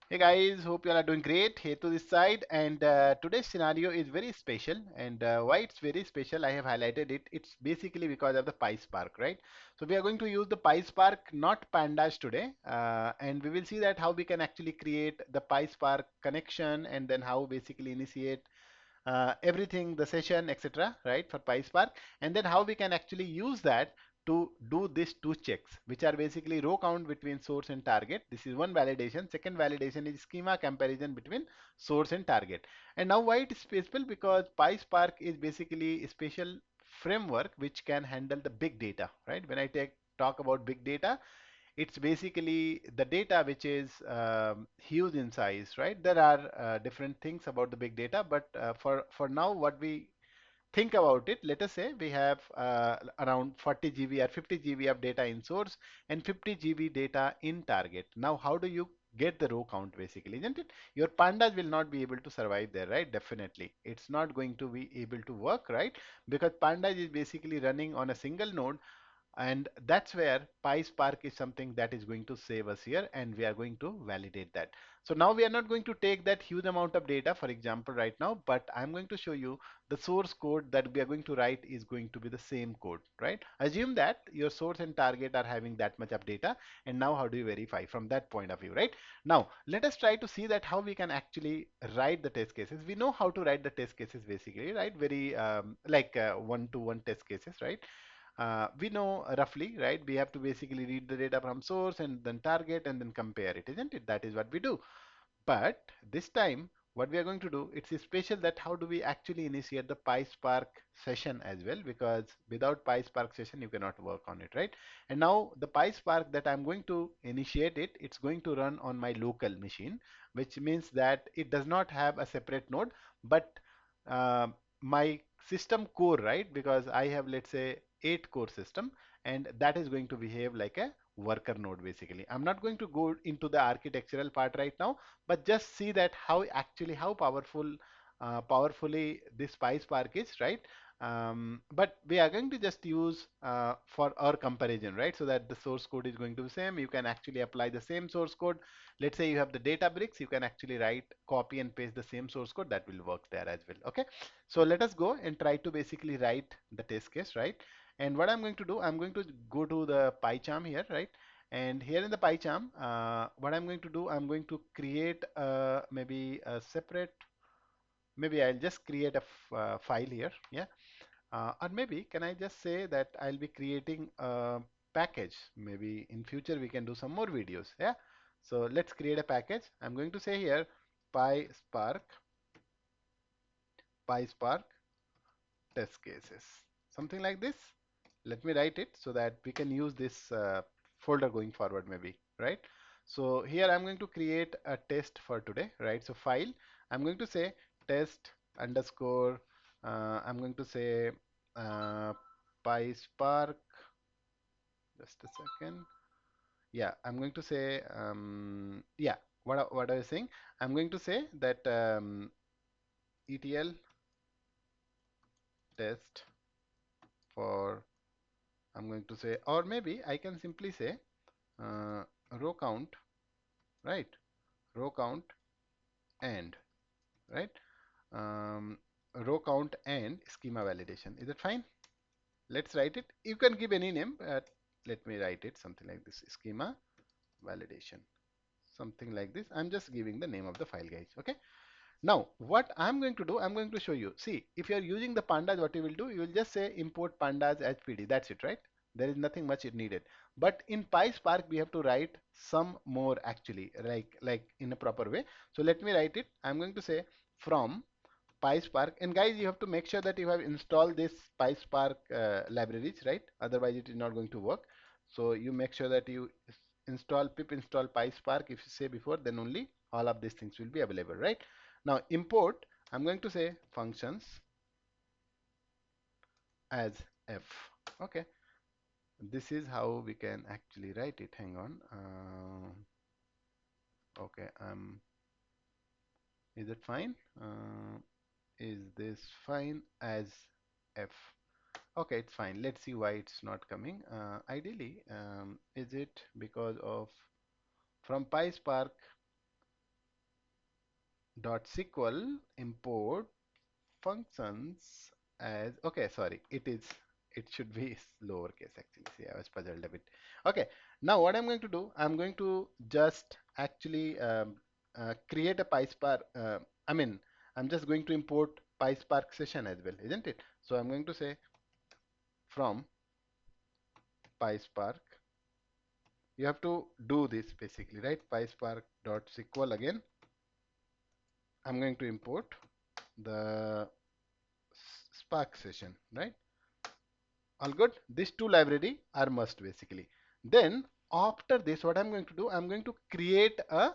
Hey guys, hope you all are doing great. Here to this side, and today's scenario is very special. And why it's very special, I have highlighted it. It's basically because of the PySpark, right? So we are going to use the PySpark, not pandas today, and we will see that how we can actually create the PySpark connection, and then how basically initiate everything, the session, etc., right, for PySpark, and then how we can actually use that to do these two checks, which are basically row count between source and target. This is one validation. Second validation is schema comparison between source and target. And now why it is special? Because PySpark is basically a special framework which can handle the big data, right? When I talk about big data, it's basically the data which is huge in size, right? There are different things about the big data, but for now, what we think about it, let us say we have around 40 GB or 50 GB of data in source and 50 GB data in target. Now, how do you get the row count basically, isn't it? Your pandas will not be able to survive there, right? Definitely. It's not going to be able to work, right? Because pandas is basically running on a single node, and that's where PySpark is something that is going to save us here, and we are going to validate that. So now we are not going to take that huge amount of data, for example, right now, but I'm going to show you the source code that we are going to write is going to be the same code, right? Assume that your source and target are having that much of data, and now how do you verify from that point of view, right? Now let us try to see that how we can actually write the test cases. We know how to write the test cases basically, right? Very like one-to-one test cases, right? We know roughly, right? We have to basically read the data from source and then target and then compare it, isn't it? That is what we do. But this time, what we are going to do, it's special that how do we actually initiate the PySpark session as well, because without PySpark session, you cannot work on it, right? And now the PySpark that I'm going to initiate it, it's going to run on my local machine, which means that it does not have a separate node, but uh, my system core, right? Because I have, let's say, 8 core system, and that is going to behave like a worker node basically. I'm not going to go into the architectural part right now, but just see that how actually how powerfully this PySpark is, right? But we are going to just use for our comparison, right? So that the source code is going to be same. You can actually apply the same source code. Let's say you have the data bricks, you can actually write, copy and paste the same source code that will work there as well. Okay, so let us go and try to basically write the test case, right? And what I'm going to do, I'm going to go to the PyCharm here, right? And here in the PyCharm, what I'm going to do, I'm going to create maybe a separate, maybe I'll just create a file here, yeah. Or maybe can I just say that I'll be creating a package. Maybe in future we can do some more videos, yeah. So let's create a package. I'm going to say here PySpark, PySpark test cases, something like this. Let me write it so that we can use this folder going forward maybe, right? So here I'm going to create a test for today, right? So file, I'm going to say test underscore, I'm going to say uh, PySpark, just a second. Yeah, I'm going to say, yeah, what I was saying, I'm going to say that ETL test for, I'm going to say, or maybe I can simply say uh, row count, right? Row count and, right? Um, Row count and schema validation. Is it fine? Let's write it. You can give any name. Let me write it something like this: schema validation, something like this. I'm just giving the name of the file, guys. Okay. Now, what I'm going to do, I'm going to show you. See, if you're using the pandas, what you will do, you will just say import pandas as PD. That's it, right? There is nothing much it needed. But in PySpark, we have to write some more actually, like in a proper way. So let me write it. I'm going to say from PySpark. And guys, you have to make sure that you have installed this PySpark libraries, right? Otherwise, it is not going to work. So you make sure that you install pip install PySpark. If you say before, then only all of these things will be available, right? Now import, I'm going to say functions as f. Okay, this is how we can actually write it. Hang on. Okay, is it fine? Is this fine as f? Okay, it's fine. Let's see why it's not coming. Ideally, is it because of from PySpark? dot SQL import functions as, okay, sorry, it should be lowercase actually. See, I was puzzled a bit. Okay, now what I'm going to do, I'm going to just actually create a PySpark. I mean, I'm just going to import PySpark session as well, isn't it? So I'm going to say from PySpark. You have to do this basically, right? PySpark dot SQL again. I'm going to import the Spark session, right? All good. These two library are must basically. Then after this, what I'm going to do, I'm going to create a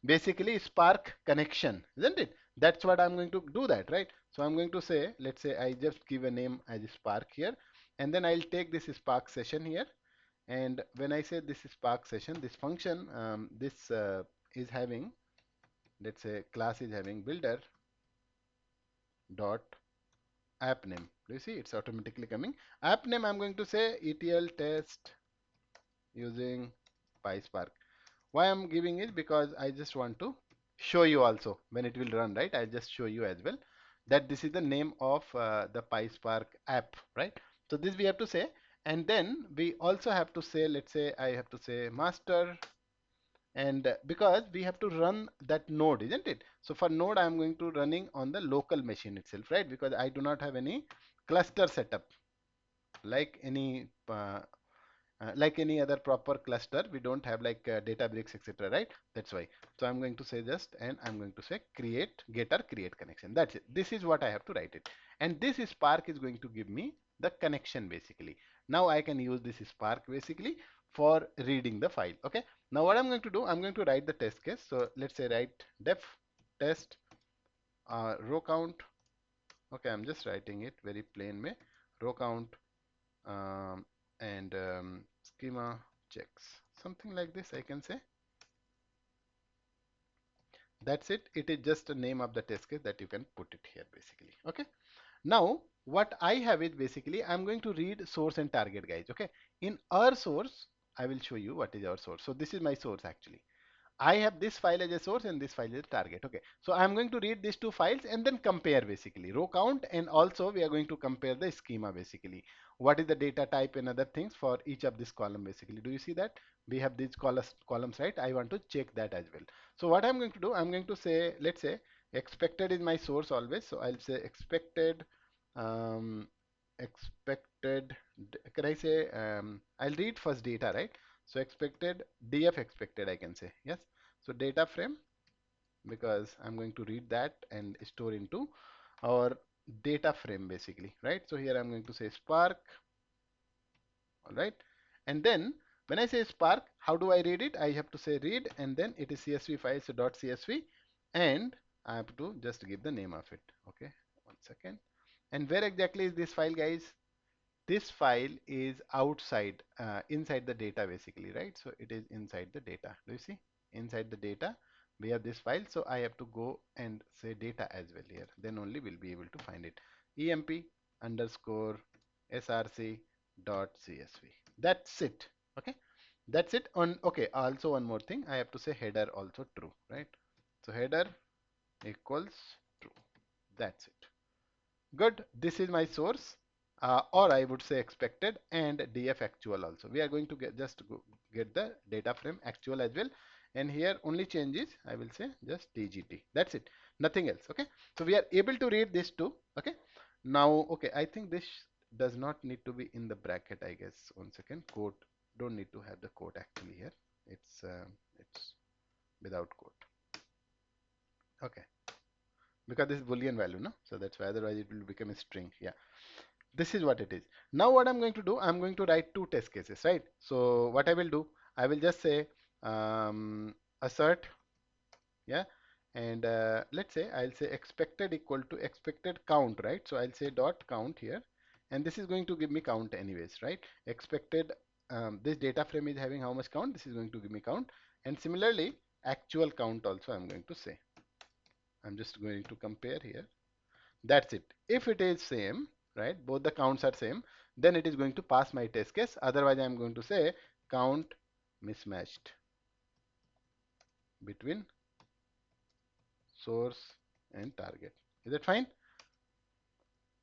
basically Spark connection, isn't it? That's what I'm going to do that, right? So I'm going to say, let's say I just give a name as Spark here, and then I'll take this Spark session here. And when I say this is Spark session, this function, this is having, let's say class is having builder dot app name. Do you see it's automatically coming? App name I'm going to say ETL test using PySpark. Why I'm giving it? Because I just want to show you also when it will run, right? I'll just show you as well that this is the name of the PySpark app, right? So this we have to say, and then we also have to say, let's say I have to say master, and because we have to run that node, isn't it? So for node I'm going to running on the local machine itself, right? Because I do not have any cluster setup like any other proper cluster. We don't have like Databricks, etc., right? That's why. So I'm going to say just, and I'm going to say create getter create connection. That's it. This is what I have to write it, and this Spark is going to give me the connection basically. Now I can use this Spark basically for reading the file. Okay, now what I'm going to do, I'm going to write the test case. So let's say write def test row count. Okay, I'm just writing it very plain way, row count, and schema checks, something like this I can say. That's it. It is just a name of the test case that you can put it here basically. Okay, now what I have is basically I'm going to read source and target, guys. Okay, in our source I will show you what is our source. So this is my source actually. I have this file as a source and this file is a target. Okay, so I'm going to read these two files and then compare basically row count, and also we are going to compare the schema basically. What is the data type and other things for each of this column basically. Do you see that we have these columns, right? I want to check that as well. So what I'm going to do, I'm going to say, let's say expected is my source always. So I'll say expected, um, expected. Can I say I'll read first data, right? So expected df expected I can say yes. So data frame, because I'm going to read that and store into our data frame basically, right? So here I'm going to say Spark, all right. And then when I say Spark, how do I read it? I have to say read, and then it is CSV file, so .csv, and I have to just give the name of it. Okay, 1 second. And where exactly is this file, guys? This file is outside, inside the data basically, right? So it is inside the data. Do you see? Inside the data, we have this file. So I have to go and say data as well here. Then only we'll be able to find it. emp underscore src dot csv. That's it. Okay. That's it. On okay. Also one more thing. I have to say header also true, right? So header equals true. That's it. Good. This is my source, or I would say expected, and df actual also. We are going to get the data frame actual as well. And here only changes, I will say just tgt. That's it. Nothing else. Okay. So we are able to read this too. Okay. Now, okay, I think this does not need to be in the bracket, I guess. 1 second. Quote. Don't need to have the quote actually here. It's without quote. Okay. Because this is boolean value, no? So that's why otherwise it will become a string. Yeah. This is what it is. Now what I'm going to do, I'm going to write two test cases, right? So what I will do, I will just say assert, yeah, and let's say I'll say expected equal to expected count, right? So I'll say dot count here, and this is going to give me count anyways, right? Expected, this data frame is having how much count, this is going to give me count, and similarly actual count also I'm going to say. I'm just going to compare here. That's it. If it is same, right, both the counts are same, then it is going to pass my test case. Otherwise, I'm going to say count mismatched between source and target. Is that fine?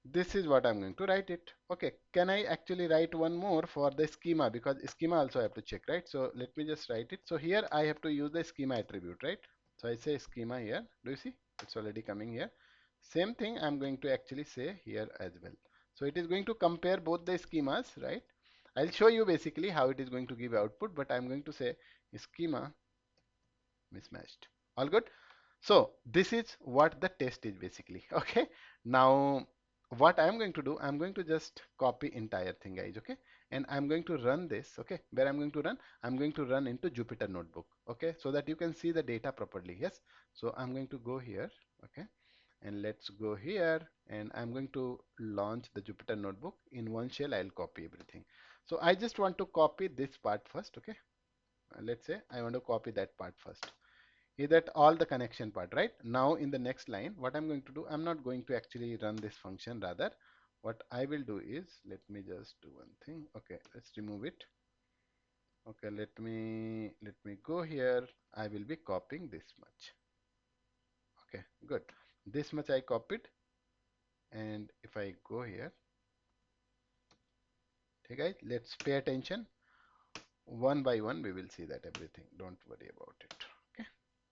This is what I'm going to write it. Okay, can I actually write one more for the schema, because schema also I have to check, right? So let me just write it. So here I have to use the schema attribute, right? So I say schema here. Do you see? It's already coming here. Same thing I'm going to actually say here as well. So it is going to compare both the schemas, right? I'll show you basically how it is going to give output, but I'm going to say schema mismatched. All good? So this is what the test is basically. Okay. Now what I'm going to do, I'm going to just copy entire thing, guys. Okay. And I'm going to run this. Okay. Where I'm going to run? I'm going to run into Jupyter Notebook. Okay. So that you can see the data properly. Yes. So I'm going to go here. Okay. And let's go here, and I'm going to launch the Jupyter Notebook. In one shell I'll copy everything. So I just want to copy this part first. Okay. Let's say I want to copy that part first. Is that all the connection part, right? Now in the next line, what I'm going to do, I'm not going to actually run this function. Rather, what I will do is, let me just do one thing. Okay, let's remove it. Okay, let me go here. I will be copying this much. Okay, good. This much I copied, and if I go here, okay guys, let's pay attention. One by one we will see that everything. Don't worry about it. Okay.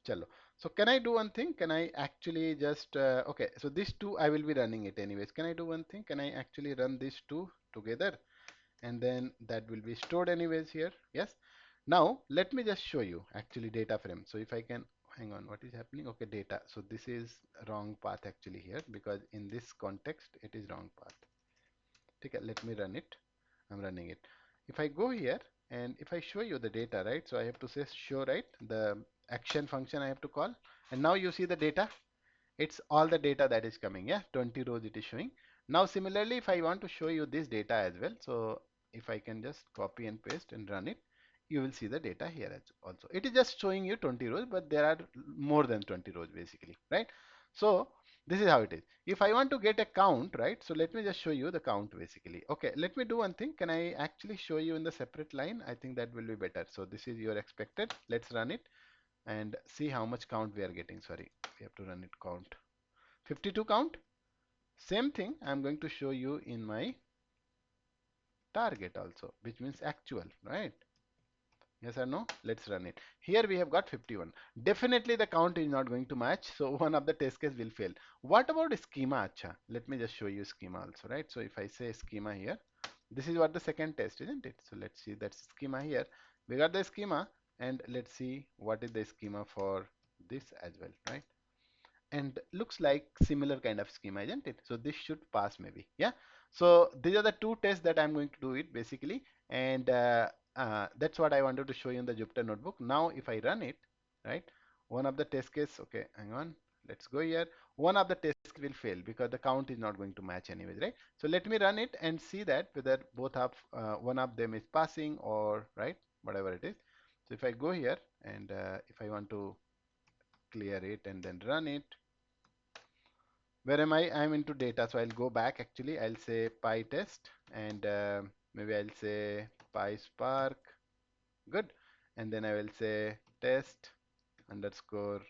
Chalo. So can I do one thing? Can I actually just okay, so these two I will be running it anyways. Can I do one thing? Can I actually run these two together, and then that will be stored anyways here? Yes. Now let me just show you actually data frame. So if I can, hang on, what is happening? Okay, data. So this is wrong path actually here, because in this context it is wrong path. Okay, let me run it. I'm running it. If I go here and if I show you the data, right? So I have to say show, right? The action function I have to call. And now you see the data. It's all the data that is coming. Yeah, 20 rows it is showing. Now similarly, if I want to show you this data as well, so if I can just copy and paste and run it, you will see the data here as also. It is just showing you 20 rows, but there are more than 20 rows basically, right? So this is how it is. If I want to get a count, right? So let me just show you the count basically. Okay, let me do one thing. Can I actually show you in the separate line? I think that will be better. So this is your expected. Let's run it and see how much count we are getting. Sorry, we have to run it count. 52 count. Same thing I'm going to show you in my target also, which means actual, right? Yes or no? Let's run it. Here we have got 51. Definitely the count is not going to match, so one of the test case will fail. What about schema? Acha? Let me just show you schema also, right? So if I say schema here, this is what the second test, isn't it? So let's see that schema here. We got the schema, and let's see what is the schema for this as well, right? And looks like similar kind of schema, isn't it? So this should pass maybe. Yeah. So these are the two tests that I'm going to do it basically, and that's what I wanted to show you in the Jupyter notebook. Now if I run it, right, one of the test case, okay, hang on, let's go here. One of the tests will fail because the count is not going to match anyways, right? So let me run it and see that whether both of one of them is passing, or right, whatever it is. So if I go here and if I want to clear it and then run it, where am I? I'm into data, so I'll go back. Actually, I'll say PyTest, and maybe I'll say PySpark. Good. And then I will say test underscore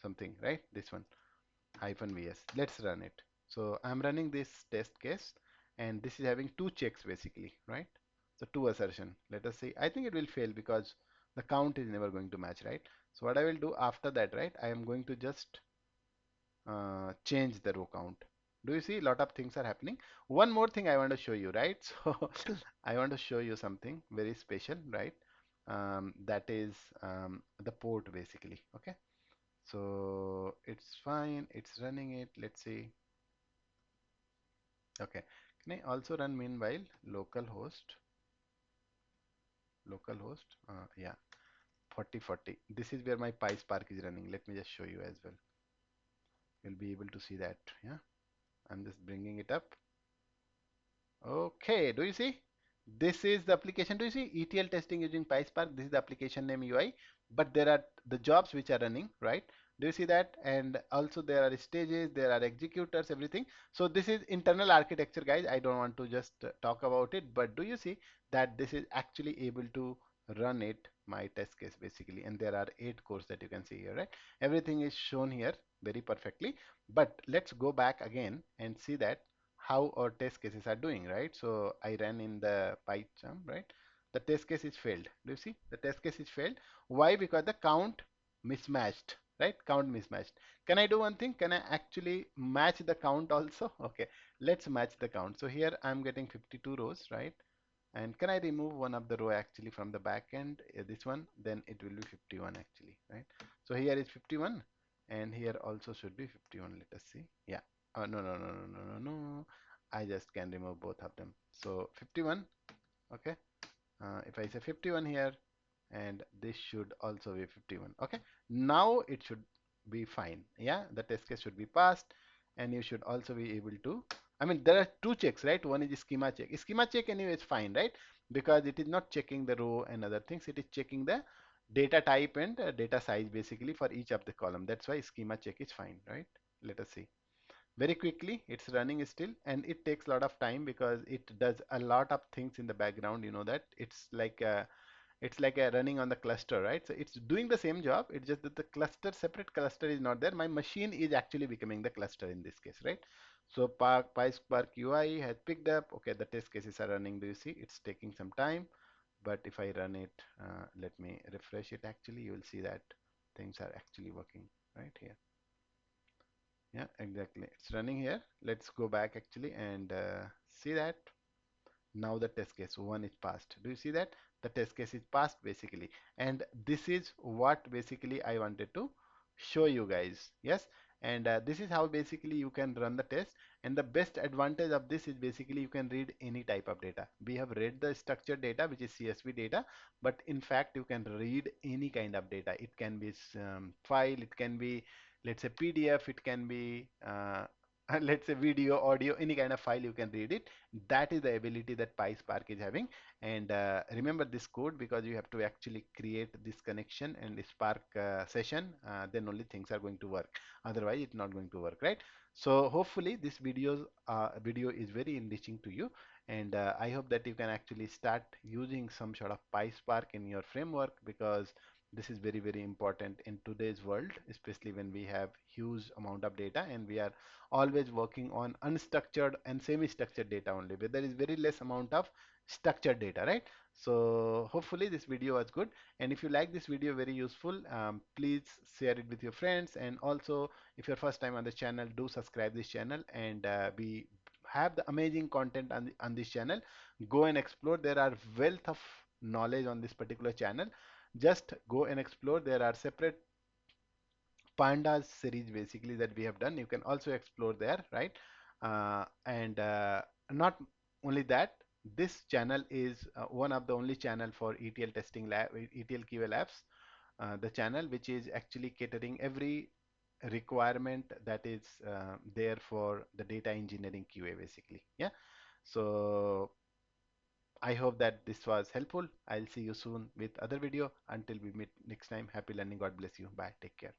something, right? This one, hyphen vs. Let's run it. So I'm running this test case, and this is having two checks basically, right? So two assertion. Let us see. I think it will fail because the count is never going to match, right? So what I will do after that, right? I am going to just change the row count. Do you see a lot of things are happening? One more thing I want to show you, right? So I want to show you something very special, right? That is the port basically. Okay. So it's fine. It's running it. Let's see. Okay. Can I also run meanwhile localhost? Localhost. Yeah. 4040. This is where my PySpark is running. Let me just show you as well. You'll be able to see that. Yeah. I'm just bringing it up. Okay, do you see? This is the application. Do you see ETL testing using PySpark? This is the application name UI, but there are the jobs which are running, right? Do you see that? And also there are stages, there are executors, everything. So this is internal architecture, guys. I don't want to just talk about it, but do you see that this is actually able to run it my test case basically, and there are 8 cores that you can see here, right? Everything is shown here very perfectly. But let's go back again and see that how our test cases are doing, right? So I ran in the Python, right? The test case is failed. Do you see? The test case is failed. Why? Because the count mismatched, right? Count mismatched. Can I do one thing? Can I actually match the count also? Okay, let's match the count. So here I'm getting 52 rows, right? And can I remove one of the row actually from the back end? This one, then it will be 51 actually, right? So here is 51, and here also should be 51. Let us see. Yeah. Oh, no, no, no, no, no, no, no. I just can remove both of them. So 51, okay. If I say 51 here, and this should also be 51. Okay, now it should be fine. Yeah, the test case should be passed, and you should also be able to, I mean, there are two checks, right? One is schema check. Schema check anyway is fine, right? Because it is not checking the row and other things. It is checking the data type and data size basically for each of the column. That's why schema check is fine, right? Let us see. Very quickly it's running still, and it takes a lot of time because it does a lot of things in the background. You know that it's like a running on the cluster, right? So it's doing the same job. It's just that the cluster, separate cluster is not there. My machine is actually becoming the cluster in this case, right? So PySpark UI has picked up. Okay, the test cases are running. Do you see? It's taking some time, but if I run it, let me refresh it. Actually, you will see that things are actually working right here. Yeah, exactly. It's running here. Let's go back actually and see that. Now the test case one is passed. Do you see that? The test case is passed basically. And this is what basically I wanted to show you guys. Yes. And this is how basically you can run the test. And the best advantage of this is basically you can read any type of data. We have read the structured data, which is CSV data, but in fact you can read any kind of data. It can be file, it can be, let's say, PDF, it can be let's say video, audio, any kind of file you can read it. That is the ability that PySpark is having. And remember this code, because you have to actually create this connection and the Spark session, then only things are going to work. Otherwise it's not going to work, right? So hopefully this video is very enriching to you, and I hope that you can actually start using some sort of PySpark in your framework, because this is very, very important in today's world, especially when we have huge amount of data and we are always working on unstructured and semi-structured data only, where there is very less amount of structured data, right? So hopefully this video was good, and if you like this video very useful, please share it with your friends. And also, if you're first time on the channel, do subscribe this channel, and we have the amazing content on this channel. Go and explore. There are wealth of knowledge on this particular channel. Just go and explore. There are separate pandas series basically that we have done. You can also explore there, right? And not only that, this channel is one of the only channel for ETL testing lab, ETL QA labs, the channel which is actually catering every requirement that is there for the data engineering QA basically. Yeah. So I hope that this was helpful. I'll see you soon with other video. Until we meet next time, happy learning. God bless you. Bye. Take care.